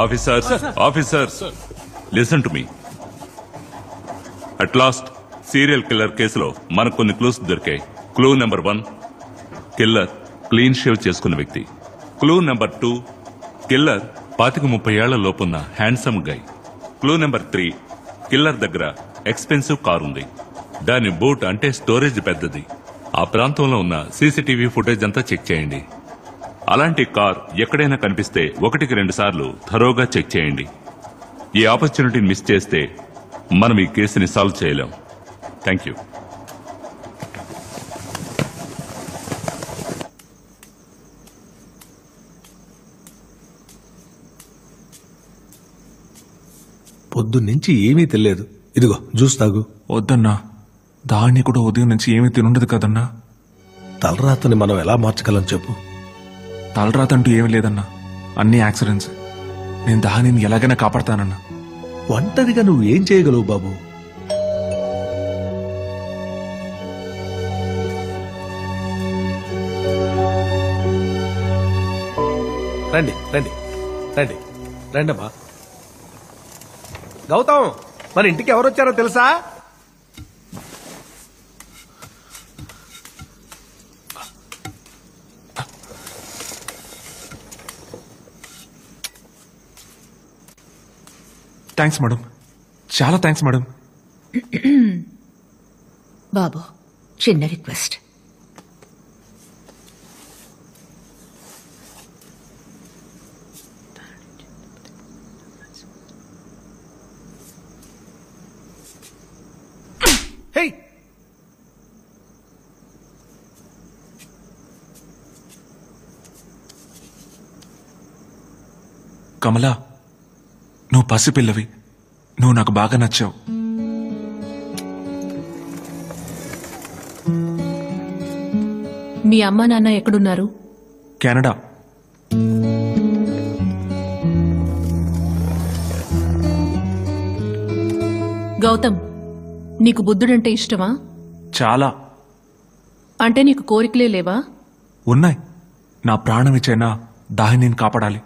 Officers officers listen to me. At last serial killer కేసులో మనకు కొన్ని క్లూస్ దొరికాయి. Clue number 1, killer clean shave చేసుకున్న వ్యక్తి. క్లూ నెంబర్ 2, కిల్లర్ 25-30 ఏళ్ల లోపున్న handsome guy. Clue number 3, killer దగ్గర ఎక్స్పెన్సివ్ కార్ ఉంది. దాని బూట్ అంటే స్టోరేజ్ పెద్దది. ఆ ప్రాంతంలో ఉన్న సీసీటీవీ ఫుటేజ్ అంతా చెక్ చేయండి. అలాంటి కార్ ఎక్కడైనా కనిపిస్తే 1-2 సార్లు థరోగా చెక్ చేయండి. ఈ ఆపర్చునిటీని మిస్ చేస్తే మనం ఈ కేసుని సాల్వ్ చేయలేం. Thank you. పొద్దున్నుంచి ఏమీ తెలియదు. ఇదిగో జ్యూస్ తాగు. వద్దన్నా, దాన్ని కూడా ఉదయం నుంచి ఏమీ తినుండదు కదన్నా. తలరాతని మనం ఎలా మార్చగలం చెప్పు. తలరాత అంటూ ఏమీ లేదన్నా, అన్ని యాక్సిడెంట్స్. నేను దానిని ఎలాగైనా కాపాడతానన్నా. ఒంటరిగా నువ్వు ఏం చేయగలవు బాబు? రండి రండి రండి రండమ్మా. గౌతమ్, మన ఇంటికి ఎవరు వచ్చారో తెలుసా? థ్యాంక్స్ మేడం, చాలా థ్యాంక్స్ మేడం. బాబు, చిన్న రిక్వెస్ట్. కమలా, నువ్వు పసిపిల్లవి. నువ్వు నాకు బాగా నచ్చావు. మీ అమ్మా నాన్న ఎక్కడున్నారు? కెనడా. గౌతమ్, నీకు బుద్ధుడంటే ఇష్టమా? చాలా. అంటే నీకు కోరికలే లేవా? ఉన్నాయి. నా ప్రాణం ఇచ్చైనా దాన్ని నేను కాపాడాలి.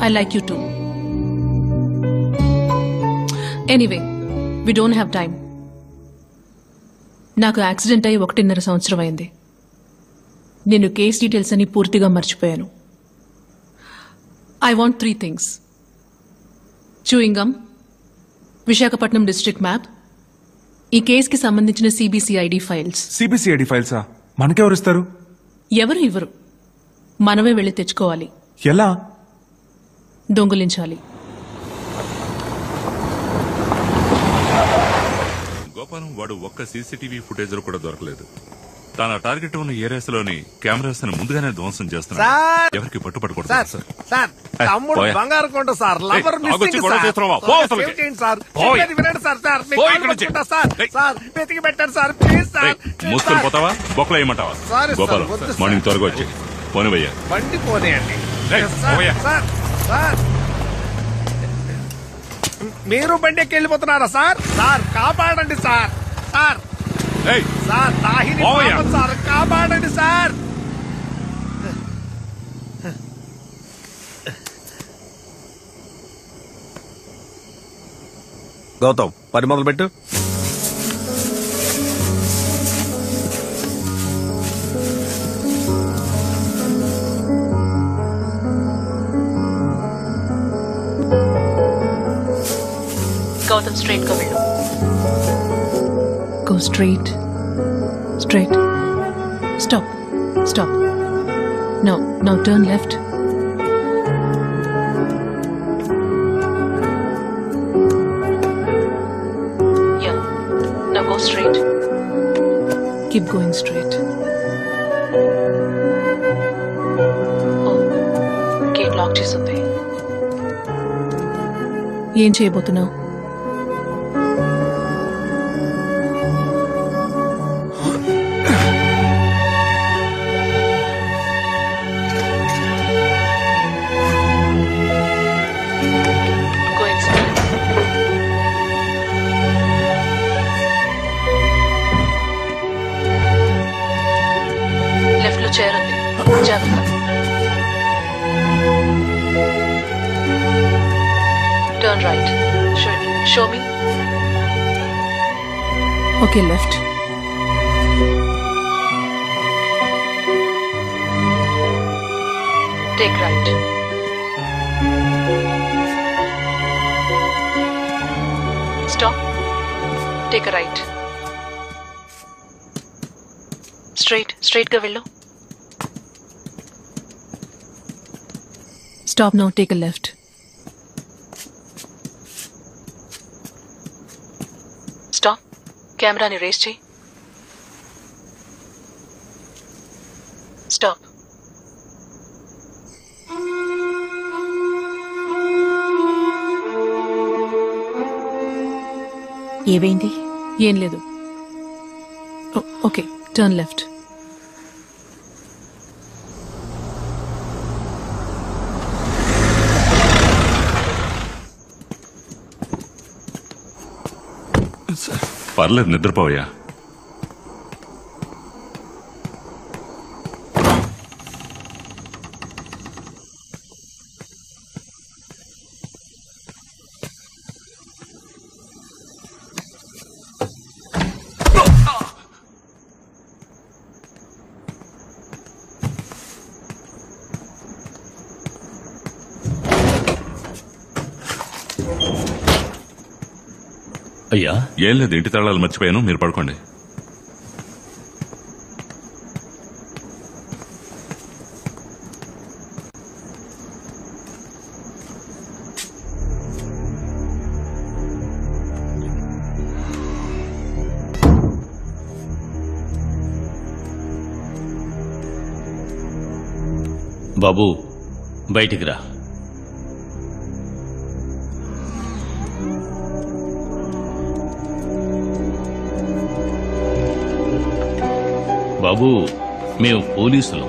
I like you too. Anyway, we don't have time. నాకు యాక్సిడెంట్ అయ్యి 1.5 సంవత్సరం అయింది. నేను కేస్ డీటెయిల్స్ అని పూర్తిగా మర్చిపోయాను. I want 3 things. Chewing gum, Visakhapatnam district map, ఈ కేసుకి సంబంధించిన సిబిసిఐడి ఫైల్స్. సిబిసిఐడి ఫైల్సా? మనకెవరు ఇస్తారు? ఎవరు ఇవ్వరు, మనమే వెళ్ళి తెచ్చుకోవాలి. ఎలా? దొంగిలించాలి. గోపాలం వాడు ఒక్క సీసీటీవీ ఫుటేజ్ లో కూడా దొరకలేదు. తన టార్గెట్ ఉన్న ఏరియాస్ లోని కెమెరాస్ ని ముందుగానే ధ్వంసం చేస్తున్నాడు. ఎవరికి పట్టుపడకూడదు సార్. తమ్ముడు బంగారు కొండ సార్, లవర్ మిస్సింగ్ సార్. వెతికి పెట్టండి సార్, ప్లీజ్ సార్. మూసుకొని పోతావా, బొక్కలు వేయమంటావా? గోపాలం, మార్నింగ్ త్వరగా వచ్చి పోనివయ్యా. బండి పోనీయండి సార్. మీరు బండి ఎక్కి వెళ్ళిపోతున్నారా సార్? సార్ కాపాడండి సార్. సార్ సార్, దాహిని సార్, కాపాడండి సార్. గౌతమ్, పని మొదలు పెట్టు. గౌతమ్, స్ట్రైట్ గా వెళ్ళు. Go straight. Straight. Stop. Stop. Now turn left. Yeah. Now go straight. Keep going straight. Oh, gate lock చేస్తుంది. ఏం చేయబోతున్నావు? జాగ్రత్త. Turn right. Show me. Okay, left. Take right. Stop. Take a right. Straight ga vellu. Stop now, take a left. Stop. Camera ni raise cheyi. Stop. ఏమైంది? ఏం లేదు. Okay, turn left. పర్లేదు, నిద్రపోయా. అయ్యా, ఏం లేదు, ఇంటి తాళాలు మర్చిపోయాను, మీరు పడుకోండి. బాబు బయటికి రా. బాబు, మేము పోలీసులు.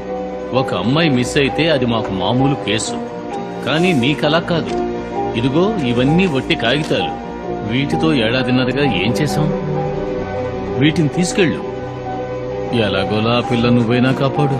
ఒక అమ్మాయి మిస్ అయితే అది మాకు మామూలు కేసు. కానీ నీకలా కాదు. ఇదిగో ఇవన్నీ వట్టి కాగితాలు. వీటితో ఏడాదిన్నరగా ఏం చేశాం? వీటిని తీసుకెళ్ళు. ఎలాగోలా ఆ పిల్ల నువ్వైనా కాపాడు.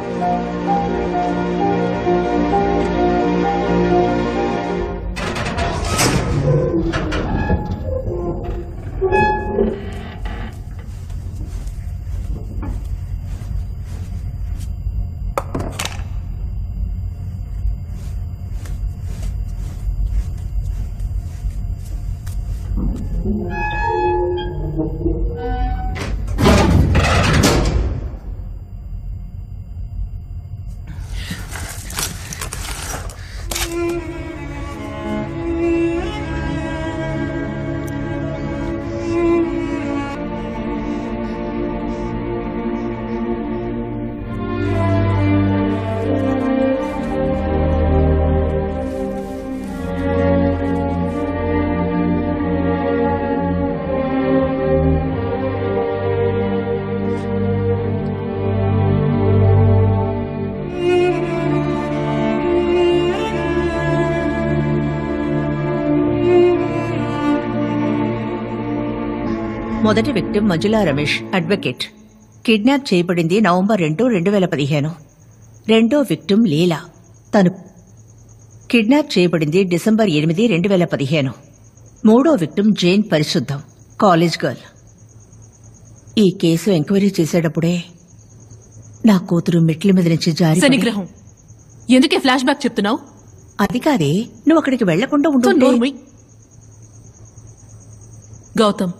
మొదటి victim Manjula Ramesh, advocate. Kidnap చేయబడింది నవంబర్ 2, 2015. రెండో విక్టిమ్ లీలా. తను కిడ్నాప్ చేయబడింది డిసెంబర్ 8, 2015. మూడో విక్టిమ్ జైన్ పరిశుద్ధం, కాలేజ్ గర్ల్. ఈ కేసు ఎంక్వైరీ చేసేటప్పుడే నా కూతురు మెట్ల మీద నుంచి జారి శనిగ్రహం. ఎందుకే ఫ్లాష్ బ్యాక్ చెప్తున్నావు? అది కాదే, నువ్వు అక్కడికి వెళ్లకుండా ఉంటుంటే. గౌతమ్,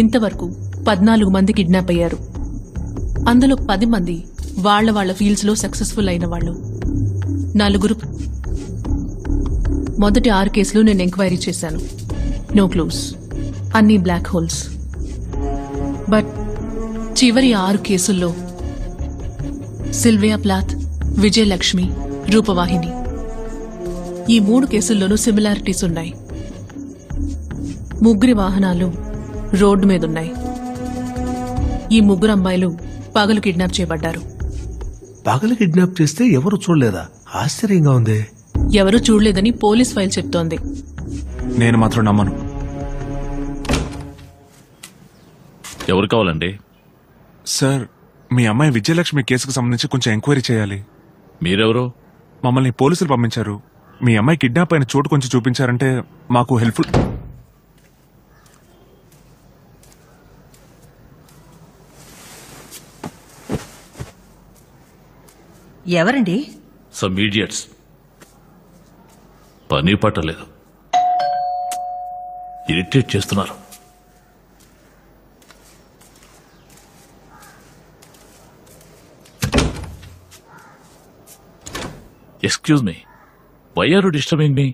ఇంతవరకు 14 మంది కిడ్నాప్ అయ్యారు. అందులో 10 మంది వాళ్ళ ఫీల్డ్స్ లో సక్సెస్ఫుల్ అయిన వాళ్ళు. 4 మొదటి 6 కేసులు నేను ఎంక్వైరీ చేశాను. నో క్లూస్, అన్ని బ్లాక్ హోల్స్. బట్ చివరి 6 కేసుల్లో సిల్వియా ప్లాత్, విజయలక్ష్మి, రూపవాహిని, ఈ 3 కేసుల్లోనూ సిమిలారిటీస్ ఉన్నాయి. ముగ్గురి వాహనాలు రోడ్డు మీదున్నాయి. ఈ 3 అమ్మాయిలు పగలు కిడ్నాప్ చేయబడ్డారు. పగలు కిడ్నాప్ చేస్తే ఎవరు చూడలేదా? ఆశ్చర్యంగా ఉంది. ఎవరూ చూడలేదని పోలీస్ ఫైల్ చెప్తోంది. నేను మాత్రం నమ్మను. ఎవరు కావాలండి? సార్, మీ అమ్మాయి విజయలక్ష్మి కేసుకు సంబంధించి కొంచెం ఎంక్వైరీ చేయాలి. మీరెవరు? మమ్మల్ని పోలీసులు పంపించారు. మీ అమ్మాయి కిడ్నాప్ అయిన చోటు కొంచెం చూపించారంటే మాకు హెల్ప్ఫుల్. ఎవరండి? Some idiots. పని పట్టలేదు, ఇరిటేట్ చేస్తున్నారు. Excuse me, why are you disturbing me?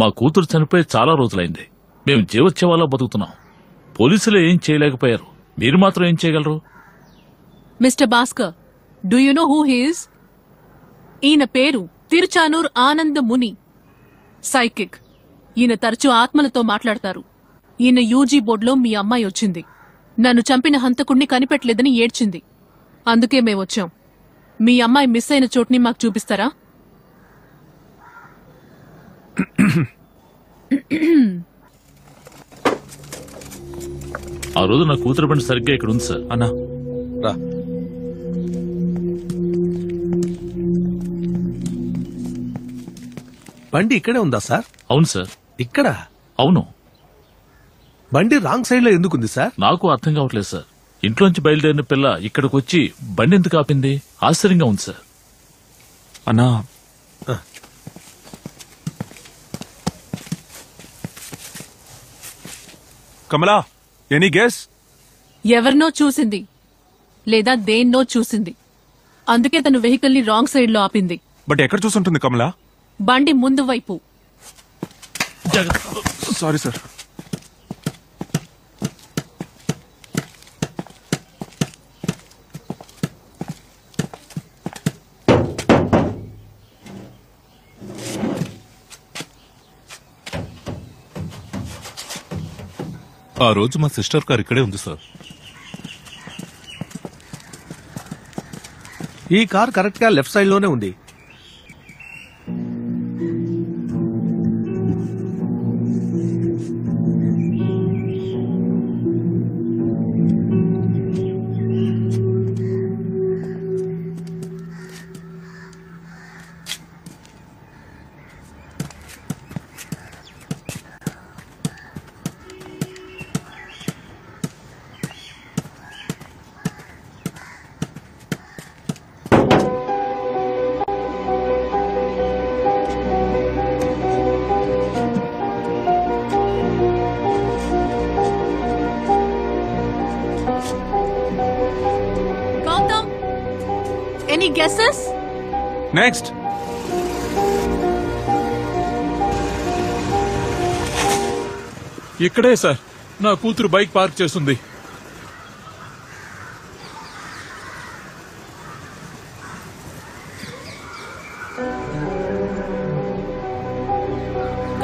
మా కూతురు చనిపోయి చాలా రోజులైంది. మేము జీవోత్సవాలా బతుకుతున్నాం. పోలీసులు ఏం చేయలేకపోయారు, మీరు మాత్రం ఏం చేయగలరు? Mister Bhaskar, do you know who he's? ఈయన పేరు తిరుచానూర్ ఆనంద ముని, సైకిక్. ఈయన తరచూ ఆత్మలతో మాట్లాడతారు. ఈయన యూజీ బోర్డులో మీ అమ్మాయి వచ్చింది. నన్ను చంపిన హంతకుణ్ణి కనిపెట్టలేదని ఏడ్చింది. అందుకే మేమొచ్చాం. మీ అమ్మాయి మిస్ అయిన చోటుని మాకు చూపిస్తారా? ఆ రోజు నా కూతురు బండి సరిగ్గా ఇక్కడ ఉంది సార్. అన్నా రా. బండి ఇక్కడే ఉందా సార్? అవును సార్. ఇక్కడ? అవును. బండి రాంగ్ సైడ్ లో ఎందుకుంది సార్? నాకు అర్థం కావట్లేదు సార్. ఇంట్లోంచి బయలుదేరిన పిల్ల ఇక్కడికి వచ్చి బండి ఎందుకు ఆపింది? ఆశ్చర్యంగా ఉంది సార్. అన్నా కమలా, ఎనీ గెస్? ఎవరినో చూసింది లేదా దేన్నో చూసింది. అందుకే తను వెహికల్ ని రాంగ్ సైడ్ లో ఆపింది. బట్ ఎక్కడ చూసుంటుంది కమలా? బండి ముందు వైపు. Sorry sir. ఆ రోజు మా సిస్టర్ కార్ ఇక్కడే ఉంది సార్. ఈ కార్ కరెక్ట్ గా లెఫ్ట్ సైడ్ లోనే ఉంది. Gautam, any guesses? నెక్స్ట్. ఇక్కడే సార్ నా కూతురు బైక్ పార్క్ చేస్తుంది.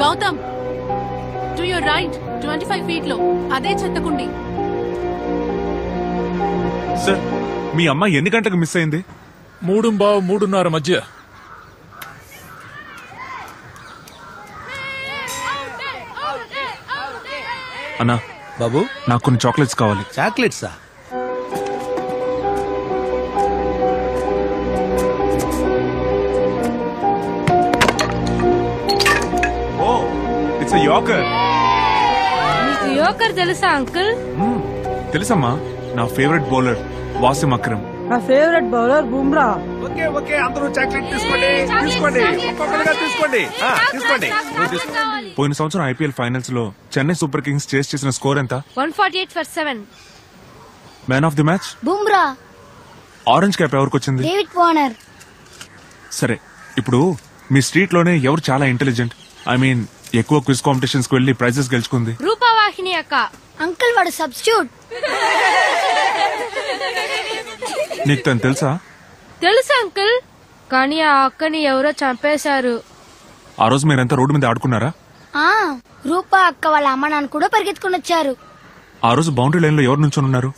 Gautam, to your right 25 feet లో అదే చెత్తకుండి. సార్, మీ అమ్మాయి ఎన్ని గంటలకు మిస్ అయింది? 3:15, 3:30 మధ్య. అన్నా బాబు, నాకు కొన్ని చాక్లెట్స్ కావాలి. చాక్లెట్సా? ఓ, ఇట్స్ ఎ యోకర్. మీకు యోకర్ తెలుసా అంకుల్? తెలుసమ్మా, నా ఫేవరెట్ బౌలర్ వాసిం అక్రమ్. నా favourite bowler Bumrah. Okay okay, అందరూ చాక్లెట్ తీసుకోండి, తీసుకోండి, ఒక్కొక్కరుగా తీసుకోండి. తీసుకోండి. పోయిన సంవత్సరం ఐపీఎల్ ఫైనల్స్ లో చెన్నై సూపర్ కింగ్స్ చేస్ చేసిన స్కోర్ ఎంత? 148 for 7. Man of the match? Bumrah. Orange cap ఎవరికి వచ్చింది? David Warner. సరే, ఇప్పుడు మీ స్ట్రీట్ లోనే ఎవరు చాలా ఇంటెలిజెంట్, ఐ మీన్ ఎక్కువ క్విజ్ కాంపిటీషన్స్ కు వెళ్లి ప్రైజెస్ గెలుచుకుంది? రూపవాహిని అక్క. అంకుల్ వాడు సబ్స్టిట్యూట్. నీకు తను తెలుసా? తెలుసు అంకుల్, కానీ ఆ అక్కని ఎవరో చంపేశారు. ఆ రోజు మీరంతా రోడ్డు మీద ఆడుకున్నారా? ఆ రూపా అక్క వాళ్ళ అమ్మ నాన్న కూడా పరిగెత్తుకుని వచ్చారు. ఆ రోజు బౌండరీ లైన్ లో ఎవరు నుంచొని ఉన్నారు?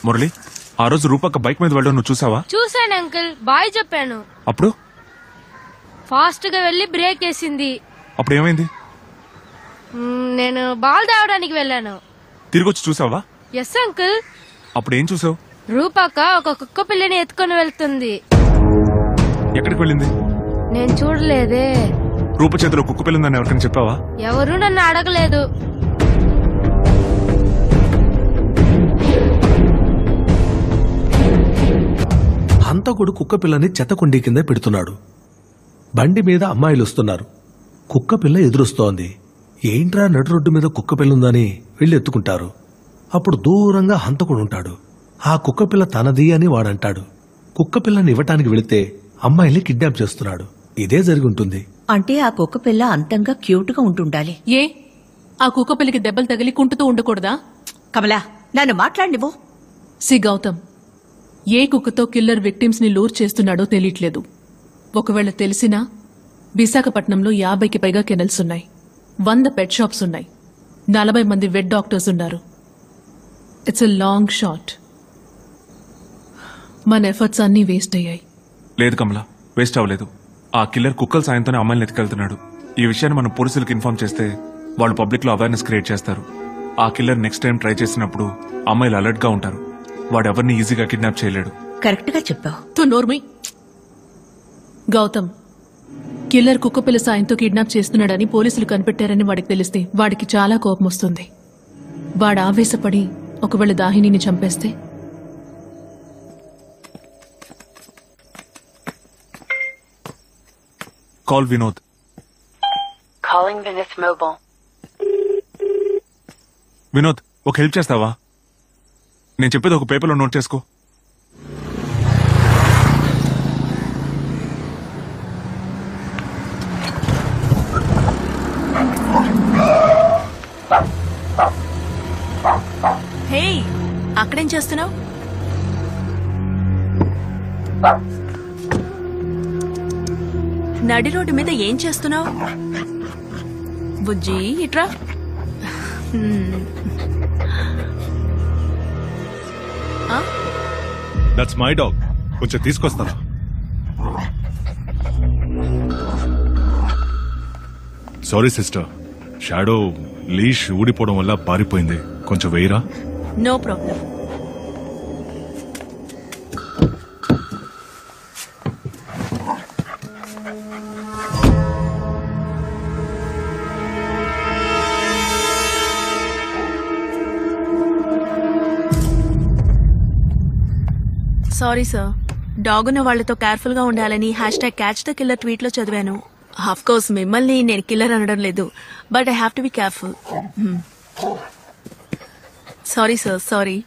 మురళి, ఆ రోజు రూపక్క బైక్ మీద వెళ్ళడం నువ్వు చూసావా? చూశాను అంకుల్, బాయ్ చెప్పాను. అప్పుడు ఫాస్ట్ గా వెళ్లి బ్రేక్ వేసింది. అప్పుడు ఏమైంది? నేను బాల్ తేవడానికి వెళ్ళాను. తిరిగి వచ్చి చూసావా? ఎస్ అంకుల్, అప్పుడు ఏం చూసావు? రూపక్క ఒక కుక్క పిల్లని ఎత్తుకొని వెళ్తుంది. ఎక్కడికి వెళ్ళింది? నేను చూడలేదే. రూప చేతిలో కుక్క పిల్లిందని ఎవరికైనా చెప్పావా? ఎవరు నన్ను అడగలేదు. హంతకుడు కుక్క పిల్లని చెత్తకుండీ కింద పెడుతున్నాడు. బండి మీద అమ్మాయిలు వస్తున్నారు. కుక్క పిల్ల ఎదురొస్తోంది. ఏంట్రా నడు రోడ్డు మీద కుక్క పిల్లుందని వెళ్ళి ఎత్తుకుంటారు. అప్పుడు దూరంగా హంతకుడు ఉంటాడు. ఆ కుక్క పిల్ల తనది అని వాడంటాడు. కుక్క పిల్లని ఇవ్వటానికి వెళితే అమ్మాయిని కిడ్నాప్ చేస్తున్నాడు. ఇదే జరిగి ఉంటుంది. అంటే ఆ కుక్క పిల్ల అంతంగా క్యూట్ గా ఉంటుండాలి. ఏ ఆ కుక్క పిల్లకి దెబ్బలు తగిలి కుంటుతూ ఉండకూడదా? కమలా, నన్ను మాట్లాడినివ్వు. సి గౌతమ్, ఏ కుక్కతో కిల్లర్ విక్టిమ్స్ ని లూర్ చేస్తున్నాడో తెలియట్లేదు. ఒకవేళ తెలిసినా విశాఖపట్నంలో 50కి పైగా కెనల్స్ ఉన్నాయి, 100 పెట్ షాప్స్ ఉన్నాయి, 40 మంది వెట్ డాక్టర్స్ ఉన్నారు. It's a long shot. మన ఎఫర్ట్స్ అన్నీ వేస్ట్ అయ్యాయి. లేదు కమలా, వేస్ట్ అవ్వలేదు. ఆ కిల్లర్ కుక్కల సాయంతోనే అమ్మాయిని ఎత్తుకెళ్తున్నాడు. ఈ విషయాన్ని మనం పోలీసులకు ఇన్ఫార్మ్ చేస్తే వాళ్ళు పబ్లిక్ లో అవేర్నెస్ క్రియేట్ చేస్తారు. ఆ కిల్లర్ నెక్స్ట్ టైం ట్రై చేసినప్పుడు అమ్మాయిలు అలర్ట్ గా ఉంటారు. వాడు ఎవరిని ఈజీగా కిడ్నాప్ చేయలేడు. కరెక్ట్ గా చెప్పావు. తో నోర్మి. గౌతమ్, కిల్లర్ కుక్కపిల్ల సాయంతో కిడ్నాప్ చేస్తున్నాడని పోలీసులు కనిపెట్టారని వాడికి తెలిస్తే వాడికి చాలా కోపం వస్తుంది. వాడు ఆవేశపడి ఒకవేళ దాహినిని చంపేస్తే? కాల్ వినోద్. వినోద్, ఒక హెల్ప్ చేస్తావా? నేను చెప్పేది ఒక పేపర్లో నోట్ చేసుకో. హే, అక్కడేం చేస్తున్నావు? నడి రోడ్డు మీద ఏం చేస్తున్నావు? బుజ్జి, ఇట్రా. That's my dog. కొంచెం తీసుకొస్తావా? సారీ సిస్టర్, షాడో లీష్ ఊడిపోవడం వల్ల పారిపోయింది. కొంచెం వేయరా? No problem. Sorry sir, dog ఉన్న వాళ్లతో కేర్ఫుల్ గా ఉండాలని #CatchTheKiller ట్వీట్ లో చదివాను. ఆఫ్ కోర్స్ మిమ్మల్ని నేను కిల్లర్ అనడం లేదు, but I have to be careful. Sorry sir, sorry.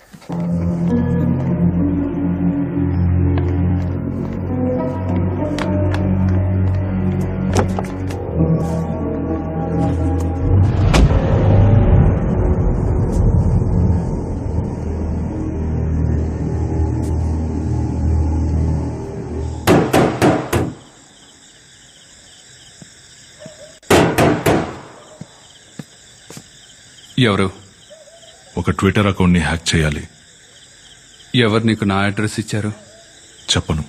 ఎవరు? ఒక ట్విట్టర్ అకౌంట్ ని హ్యాక్ చేయాలి. ఎవరు నీకు నా అడ్రస్ ఇచ్చారు? చెప్పను.